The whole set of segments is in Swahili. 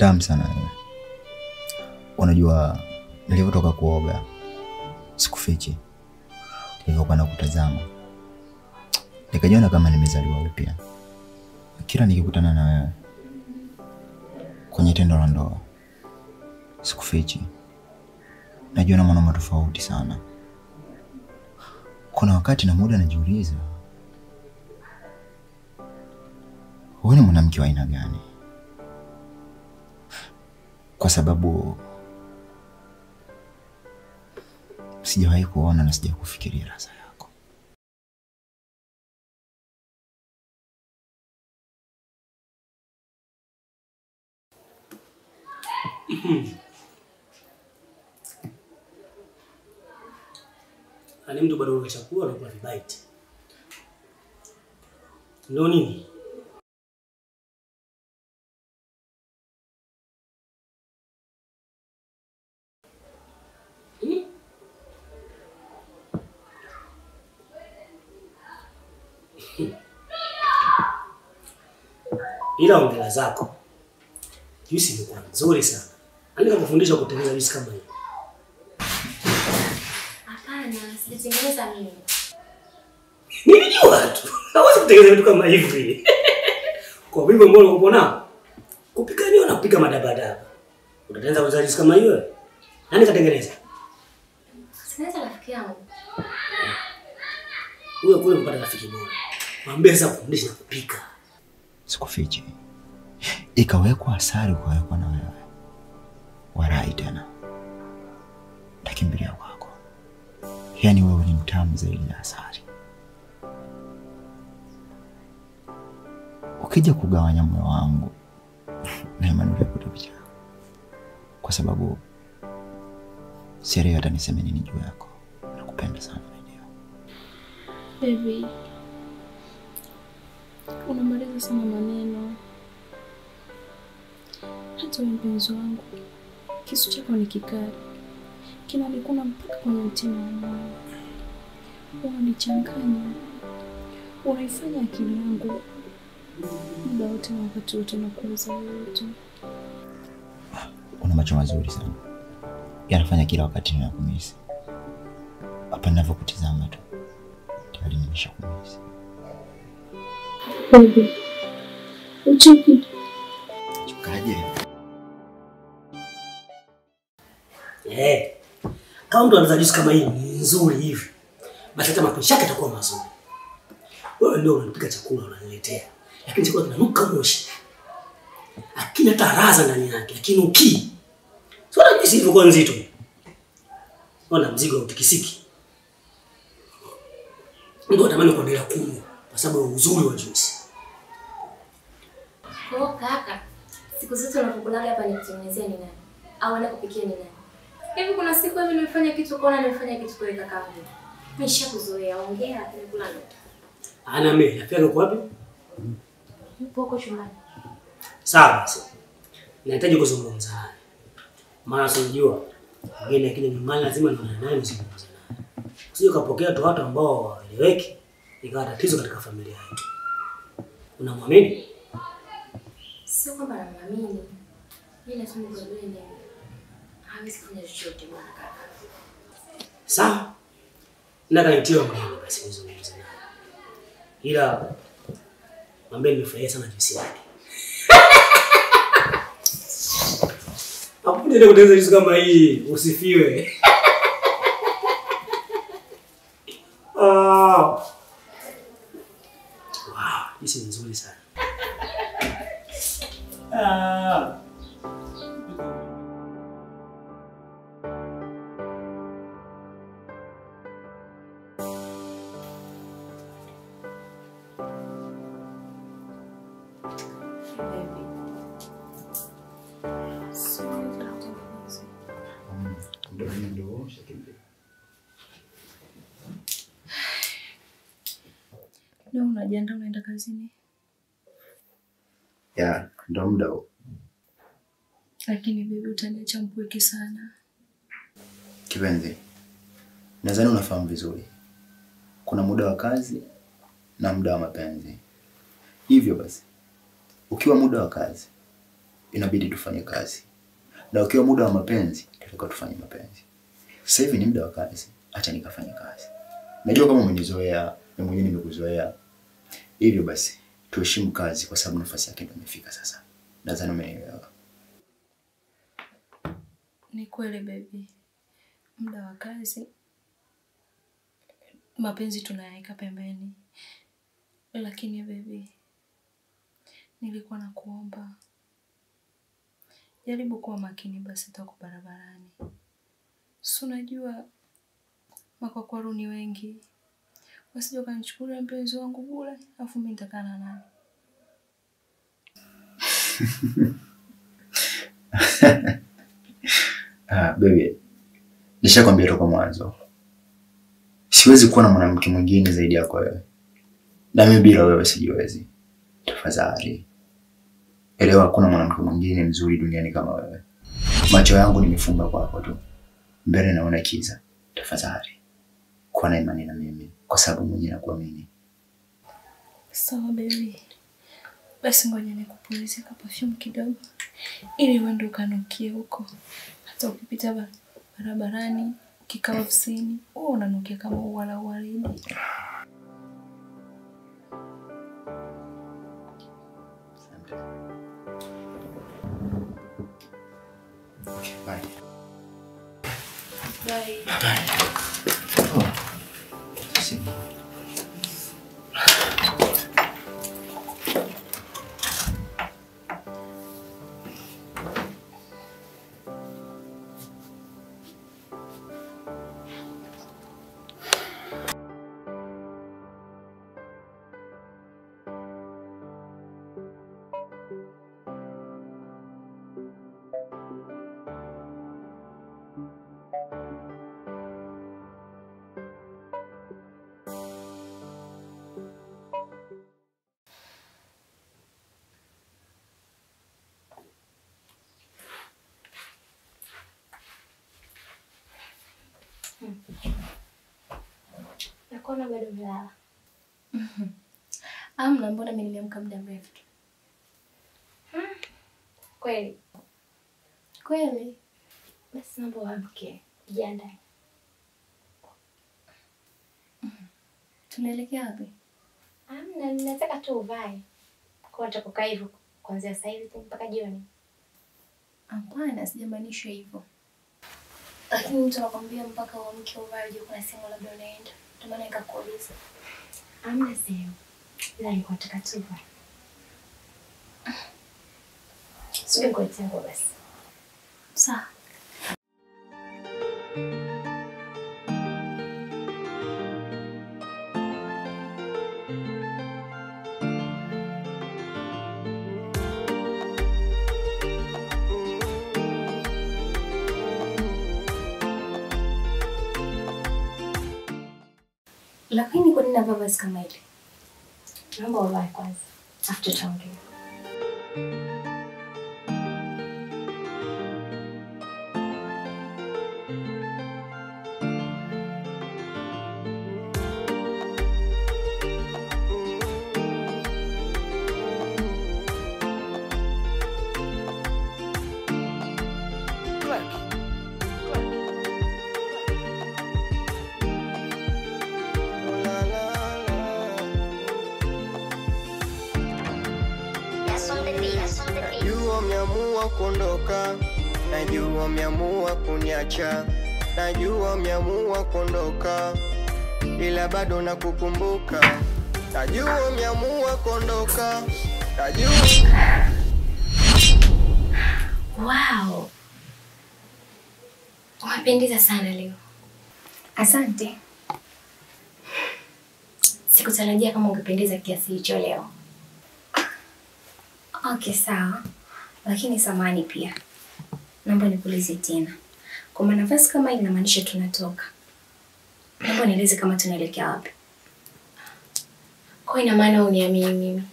mtamu sana wewe. Unajua nilipotoka kuoga sikufichi. Nilipokuwa nakutazama nikajiona kama nimezaliwa upya. Kila nikikutana na wewe kwenye tendo la ndoa sikufichi. Najiona mwanaume tofauti sana. Kuna wakati na muda najiuliza, wewe ni mwanamke wa aina gani? Kwa sababu sijawahi kuona na sijawahi kufikiria rasa yako. Ani mtu bado unachakua na kula bite. Ndio nini? Ila ongela zako. Juisi imekuwa nzuri sana. Anika kufundisha kutengeneza juisi kama hii. Hapana, sijitengeneza mimi. Mimi ni watu. Hawezi kutengeneza vitu kama hivi. Kwa hivyo mbona uko nao? Kupika nini unapika madabadaba? Utatengeneza juisi kama hiyo? Nani katengeneza? Sinaanza rafiki yangu. Huyo kule mpata rafiki bora. Mwambie sasa kufundisha kupika. Sikufichi. Ikawekwa asali ukawekwa na wewe. Warai tena. Takimbilia kwako. Yaani wewe ni mtamu zaidi ya asali. Ukija kugawanya moyo wangu na imani kutopicha. Kwa sababu siri hata niseme nini juu yako. Nakupenda sana video. Baby. Unamaliza sana maneno. Hata mpenzi wangu. Kisu chako ni kikali. Kinanikuna mpaka kwenye mtima wangu. Unanichanganya. Unaifanya akili yangu muda wote na wakati wote na kuuza yote. Una macho mazuri sana. Yanafanya kila wakati ninakumisi. Hapa ninavyokutazama tu tayari nimeshakumisi. Baby. Uchuki. Chukaje? Kama mtu anaweza juisi kama hii nzuri hivi, basi hata mapishi yake yatakuwa mazuri. Wewe ndio unapika chakula unaniletea, lakini chakula kinanuka moshi. Lakini hata raza ndani yake, lakini uki. Sio na juisi ilikuwa nzito. Ona mzigo utikisiki. Ndio natamani kuendelea kunywa kwa sababu uzuri wa juisi. Kwa kaka, siku zote unapokulaga hapa nikutengenezea ni nani? Au anakupikia ni nani? Hivi kuna siku hivi nimefanya kitu kwa nimefanya kitu kwa kaka. Nimeshakuzoea, ongea kula ndo. Ana mimi, afya uko wapi? Yupo huko chumbani. Sawa basi. Nahitaji kuzungumza naye. Maana unajua, mgeni akija nyumbani lazima nione naye mzungumze naye. Usije ukapokea tu watu ambao hawaeleweki, ikawa tatizo katika familia yetu. Unamwamini? Sio kwamba namwamini. Mimi nasema kwa vile hawezi kufanya chochote bwana kaka. Sawa. Ndio mgeni basi nizungumze naye. Ila mwambie nimefurahia sana juisi yake. Hapo ndio kutengeneza juisi kama hii, usifiwe. Wow, juisi nzuri sana. Leo unajiandaa unaenda kazini? Ya, ndo muda huo. Lakini bibi utaniacha mpweke sana. Kipenzi, nadhani unafahamu vizuri. Kuna muda wa kazi na muda wa mapenzi. Hivyo basi, ukiwa muda wa kazi, inabidi tufanye kazi. Na ukiwa muda wa mapenzi, tutakuwa tufanye mapenzi. Sasa hivi ni muda wa kazi, acha nikafanye kazi. Najua kama umenizoea, na mwenyewe nimekuzoea. Hivyo basi, tuheshimu kazi kwa sababu nafasi yake ndio imefika sasa. Nadhani umeelewa. Ni kweli baby. Muda wa kazi, mapenzi tunayaweka pembeni. Lakini baby, nilikuwa nakuomba jaribu kuwa makini basi toka barabarani. Si unajua makwakwaru ni wengi. Wasije wakanichukulia mpenzi wangu bure, afu mimi nitakana nani? Baby, nishakwambia toka mwanzo. Siwezi kuwa na mwanamke mwingine zaidi yako wewe. Na mimi bila wewe sijiwezi. Tafadhali. Elewa kuna mwanamke mwingine mzuri duniani kama wewe. Macho yangu nimefumba kwako tu. Mbele naona kiza. Tafadhali. Kuwa na imani na mimi kwa sababu mwenyewe nakuamini. Sawa baby. Basi ngoja nikupulizie ka perfume kidogo. Ili uende ukanukie huko. Hata ukipita barabarani, ukikaa ofisini, unanukia kama ua la waridi. Bye. Bye. Bye. Oh. See. Nakona bado mlala. Amna, mbona mimi nimeamka muda mrefu tu. Kweli. Kweli? Basi naomba uamke, jiandae. Tunaelekea wapi? Amna, nataka tu uvae. Kwa nitakukaa hivyo kuanzia sasa hivi mpaka jioni. Hapana, sijamaanisha hivyo. Lakini mtu anakuambia mpaka uamke uvae, je, kuna sehemu labda unaenda? Ndio maana nikakuuliza. Amna sehemu. Ila nilikuwa nataka tu uvae. Sio kwa tangu basi. Sawa. Lakini kwa nini navaa vazi kama hili? Naomba uvae kwanza. Afu tutaongea. Najua umeamua kuondoka, najua umeamua kuniacha, najua umeamua kuondoka, ila bado nakukumbuka. Najua umeamua kuondoka, najua. Wow. Umependeza sana leo. Asante. Sikutarajia kama ungependeza kiasi hicho leo. Okay, sawa. Lakini samahani pia. Naomba nikuulize tena. Kwa maana nafasi kama hii inamaanisha tunatoka. Naomba nieleze kama tunaelekea wapi. Kwa ina maana uniamini mimi.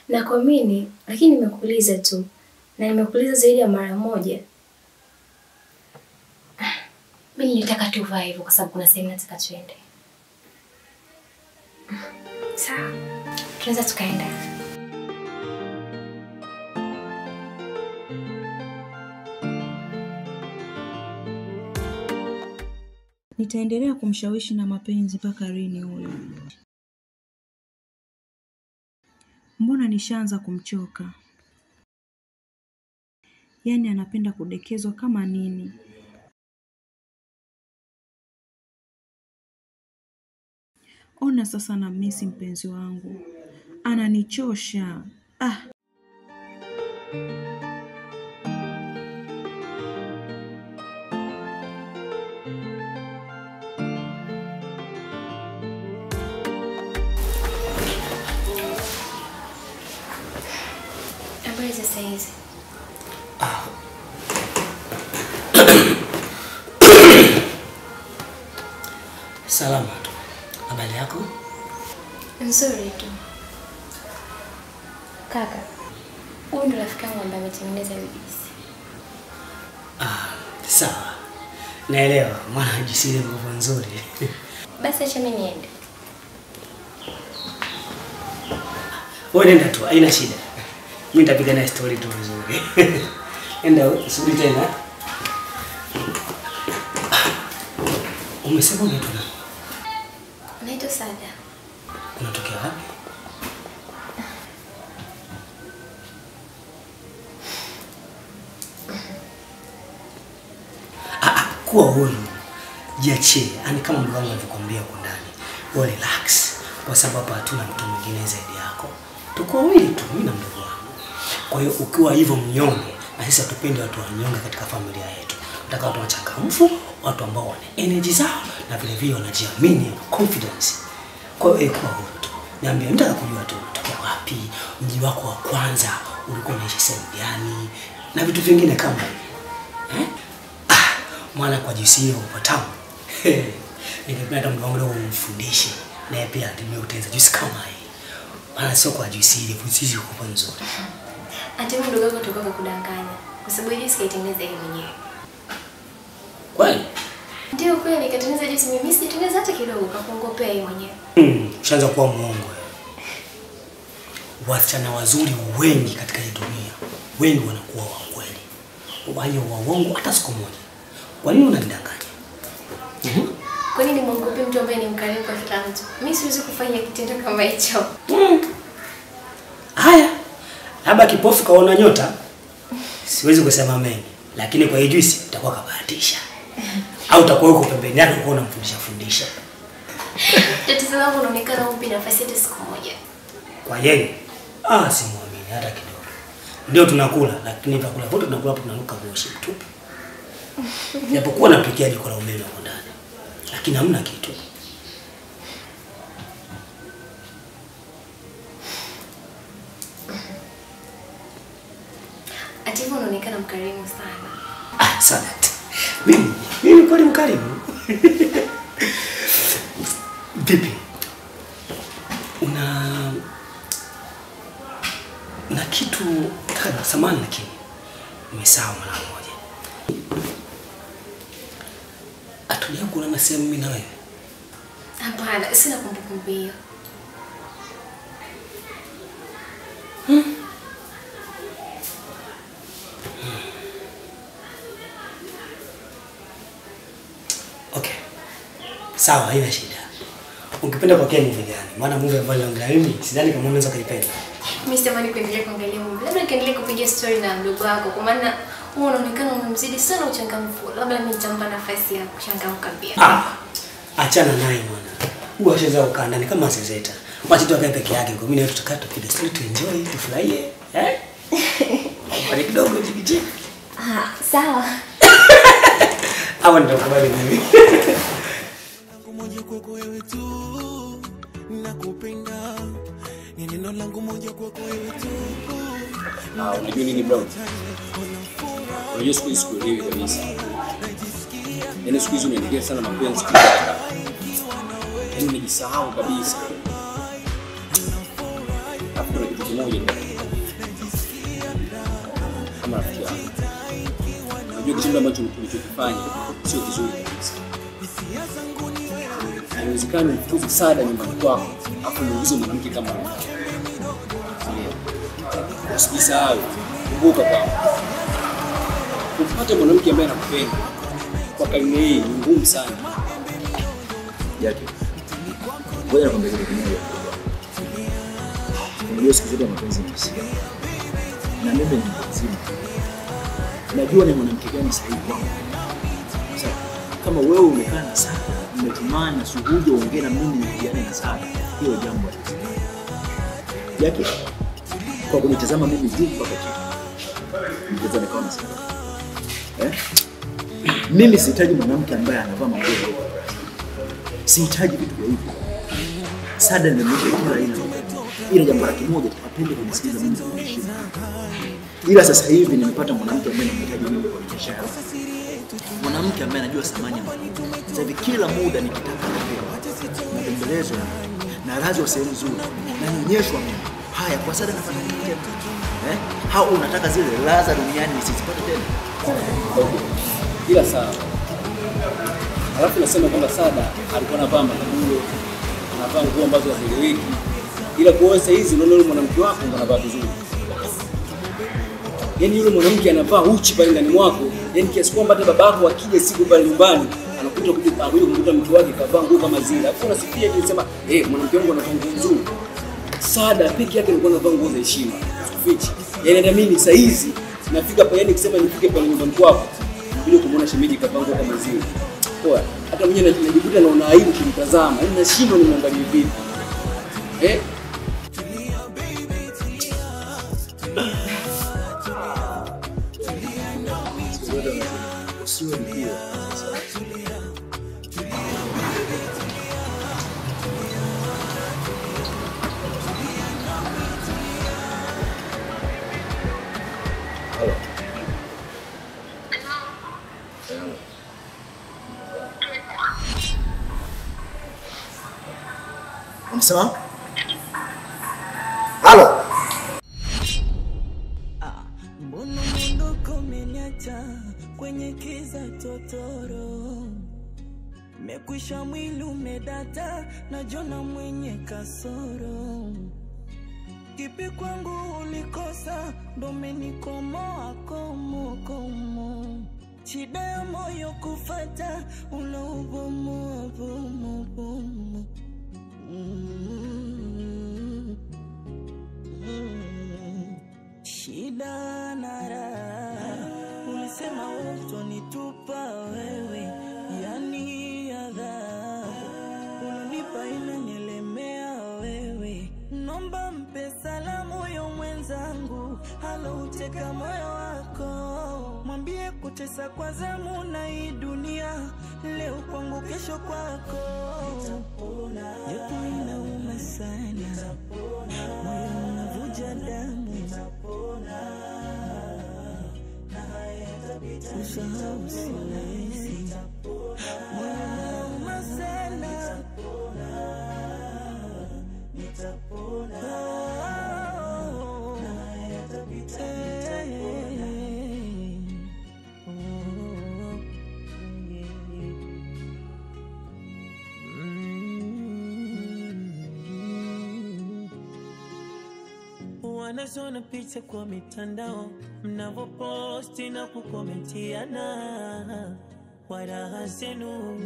Na kuamini, lakini nimekuuliza tu. Na nimekuuliza zaidi ya mara moja. Mimi nilitaka tu uvae hivyo kwa sababu kuna sehemu nataka tuende. Sawa. Tunaweza tukaenda. Nitaendelea kumshawishi na mapenzi mpaka lini huyo? Mbona nishaanza kumchoka? Yaani anapenda kudekezwa kama nini? Ona sasa na misi mpenzi wangu. Ananichosha. Habari za saizi? Salama tu. Habari yako? Nzuri tu. Kaka, huyu ndo rafiki yangu ambaye ametengeneza juisi. Sawa. Naelewa, maana juisi ile nguvu nzuri. Basi acha mimi niende. Wewe nenda tu, haina shida. Mimi nitapiga na story tu nzuri. Nenda usubiri tena. Umesema unaitwa nani? Naitwa Sada. Unatokea wapi? Kuwa huru. Jiachie, yani kama ndugu wangu alivyokuambia huko ndani. Wewe relax, kwa sababu hatuna mtu mwingine zaidi yako. Tuko wawili tu, mimi na mdogo wangu. Kwa hiyo ukiwa hivyo mnyonge, na sisi tupende watu wanyonge katika familia yetu. Nataka watu wachangamfu, watu ambao wana energy zao na vile vile wanajiamini, confidence. Kwa hiyo kuwa huru tu. Niambie, nataka kujua tu unatokea wapi, mji wako wa kwanza, ulikuwa unaishi sehemu gani na vitu vingine kama hivyo. Mwana kwa juisi hiyo upatamu. Ningependa mdogo wangu leo umfundishe naye pia atumie utenza juisi kama hii. Maana sio kwa juisi ile juisi iko nzuri. Ati mdogo wako toka kudanganya. Kwa sababu juisi kaitengeneza yeye mwenyewe. Kweli? Ndio kweli kaitengeneza juisi, mimi sitengeneza hata kidogo, kakuongopea yeye mwenyewe. Ushaanza kuwa muongo. Wasichana wazuri wengi katika hii dunia, wengi wanakuwa wa kweli. Wabaya wa uongo hata siku moja. Kwa nini unanidanganya? Kwa nini mwongope mtu ambaye ni mkarimu kwa kila mtu? Mimi siwezi kufanya kitendo kama hicho. Haya. Labda kipofu kaona nyota. Siwezi kusema mengi, lakini kwa hii juisi itakuwa kabahatisha. Au utakuwa uko pembeni yako uko unamfundisha. Tatizo langu unaonekana umpi nafasi hata siku moja. Kwa yeye? Simuamini hata kidogo. Ndio tunakula, lakini vyakula vyote tunakula hapo tunanuka moshi tu. Japokuwa napikia jiko la umeme huko ndani, lakini hamna kitu. Ati hivyo unaonekana mkarimu sana. Sana. Mimi kweli mkarimu. Vipi? Una kitu kana samani lakini nimesahau mara moja. Atulia kuna na sehemu mimi na wewe. Hapana, sina kumbukumbu hiyo. Okay. Sawa, haina shida. Ukipenda kwa Ken movie gani? Maana movie ambayo naangalia mimi sidhani kama unaweza kuipenda. Mimi sitamani kuendelea kuangalia movie. Labda niendelee kupiga story na mdogo wako, kwa maana wewe unaonekana umemzidi sana uchangamfu. Labda mimi nitampa nafasi ya kuchangamka pia. Achana naye bwana. Huwa ashaweza kukaa ndani kama zezeta. Wacha tu akae peke yake, kwa mimi na tutakata tupiga story tu enjoy, tufurahie. Kwa kidogo jikije. Sawa. Hawa ndio kubali mimi. Moja kwako wewe tu nakupenda, ni neno langu moja kwako wewe tu. Unajua nini bro? Unajua siku hizi kuelewi kabisa. Yaani siku hizi unaendelea sana mapenzi kwa kaka. Yaani unajisahau kabisa. Hapo kuna kitu kimoja kama rafiki yangu. Unajua kitendo ambacho ulichokifanya sio kizuri kabisa. Haiwezekani mtufu sada nyumbani kwako afu muulize mwanamke kama wewe. Usisahau, kumbuka kwamba kupata mwanamke ambaye anakupenda kwa karne hii ni ngumu sana. Yake. Ngoja nikwambie kitu kimoja. Unajua siku zote mapenzi ni hisia. Na mimi ni mzima. Najua ni mwanamke gani sahihi kwangu. Sasa kama wewe umekaa na Sada, umetumana shughuli uongee na mimi nijiane na Sada, hiyo jambo yake. Kwa kunitazama mimi juu mpaka chini. Nitazame kama Sada. Mimi sihitaji mwanamke ambaye anavaa manguo ya huko. Sihitaji vitu vya hivyo. Sada ndio mtu kila aina. Ile jambo lake moja apende kunisikiza mimi na kuheshimu. Ila sasa hivi nimepata mwanamke ambaye anahitaji mimi kwa maisha yangu. Mwanamke ambaye anajua thamani ya mwanamke. Sasa hivi kila muda nikitaka nabembelezwa na razi wa sehemu nzuri na nionyeshwa mimi. Haya kwa Sada nafanya nini tena? Hao unataka zile ladha duniani nisizipate tena? Ila sawa. Alafu nasema kwamba Sada alikuwa anavaa manguo, anavaa nguo ambazo hazieleweki. Ila kwa sasa hizi unaona yule mwanamke wako ndo anavaa vizuri. Yaani yule mwanamke anavaa uchi pale ndani mwako, yaani kiasi kwamba hata babako akija siku pale nyumbani anakuja kumkuta mke wake kavaa nguo kama zile. Alafu unasikia tunasema mwanamke wangu anavaa nguo nzuri. Sada peke yake alikuwa anavaa nguo za heshima. Fichi. Yaani hata mimi saa hizi nafika pale yani kusema nifike pale nyumbani kwako bila kumuona shemeji kavaa nguo kama zile. Poa. Hata mwenyewe najikuta naona aibu kumtazama. Yaani nashindwa nimwangalie vipi. Usiwe mpira. Unasema? Halo. Mbona mondoko umeniacha kwenye kiza totoro, mekwisha mwili umedata na jona mwenye kasoro, kipi kwangu ulikosa ndo menikomoa komo, shida ya moyo kufata unaubomoa bomo. Shida na raha ulisema utonitupa wewe, yani adha unanipa inanielemea wewe. Nomba mpe salamu yo mwenzangu alouteka moyo wako, mwambie kutesa kwa zamu na hii dunia, leo kwangu kesho kwako. Yote inauma sana, moyo unavuja damu, usahau siwezi, moyo unauma sana, nitapona. Wanazona picha kwa mitandao, mnavoposti na kukomentiana, waraha zenu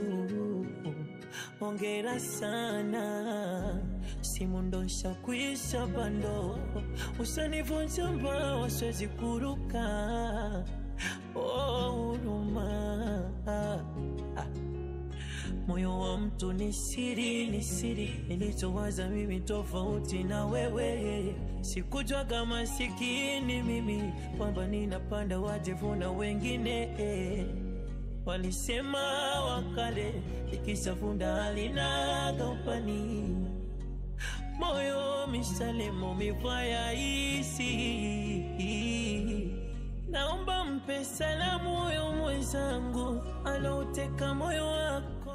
hongera sana, simu ndosha kuisha bando, usanivunja mbao siwezi kuruka, huruma. Moyo wa mtu ni siri, nilichowaza mimi tofauti na wewe. Sikujua kama sikini mimi kwamba ninapanda wajevuna wengine. Walisema wakale ikisafunda halinaga upani, moyo mishale mumivaya isi. Naomba mpe salamu yo mwenzangu alouteka moyo wako,